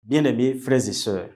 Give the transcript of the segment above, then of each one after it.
Bien-aimés frères et sœurs,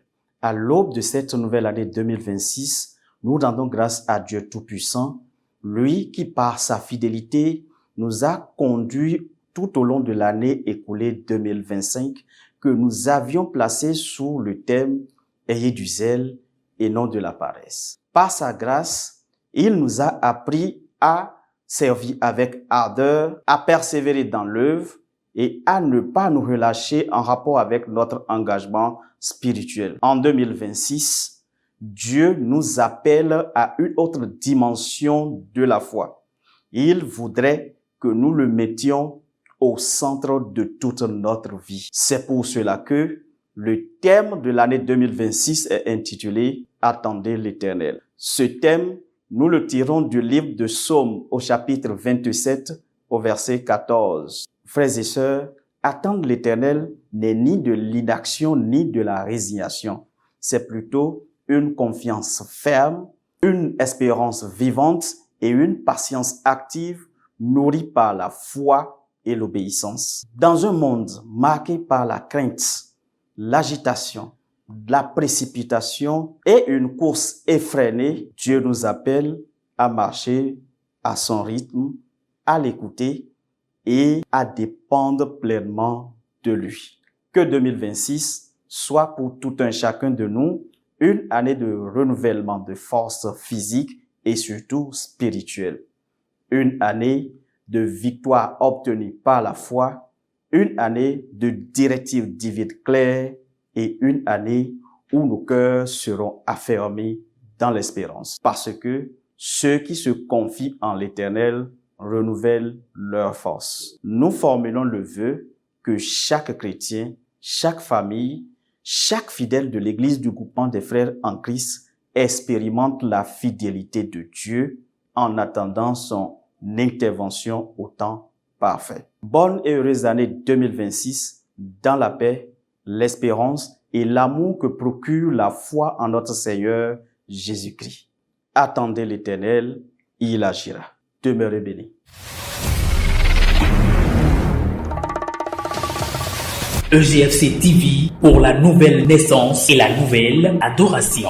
à l'aube de cette nouvelle année 2026, nous rendons grâce à Dieu Tout-Puissant, lui qui par sa fidélité nous a conduits tout au long de l'année écoulée 2025 que nous avions placé sous le thème « Ayez du zèle et non de la paresse ». Par sa grâce, il nous a appris à servir avec ardeur, à persévérer dans l'œuvre et à ne pas nous relâcher en rapport avec notre engagement spirituel. En 2026, Dieu nous appelle à une autre dimension de la foi. Il voudrait que nous le mettions au centre de toute notre vie. C'est pour cela que le thème de l'année 2026 est intitulé « Attendez l'Éternel ». Ce thème, nous le tirons du livre de Psaume au chapitre 27 au verset 14. Frères et sœurs, attendre l'Éternel n'est ni de l'inaction ni de la résignation. C'est plutôt une confiance ferme, une espérance vivante et une patience active nourrie par la foi et l'obéissance. Dans un monde marqué par la crainte, l'agitation, la précipitation et une course effrénée, Dieu nous appelle à marcher à son rythme, à l'écouter et à dépendre pleinement de lui. Que 2026 soit pour tout un chacun de nous une année de renouvellement de force physique et surtout spirituelle. Une année de victoire obtenue par la foi, une année de directives divines claires et une année où nos cœurs seront affermis dans l'espérance. Parce que ceux qui se confient en l'Éternel renouvellent leur force. Nous formulons le vœu que chaque chrétien, chaque famille, chaque fidèle de l'Église du groupement des frères en Christ expérimente la fidélité de Dieu en attendant son intervention au temps parfait. Bonne et heureuse année 2026 dans la paix, l'espérance et l'amour que procure la foi en notre Seigneur Jésus-Christ. Attendez l'Éternel, il agira. Demeurez bénis. EGFC TV pour la nouvelle naissance et la nouvelle adoration.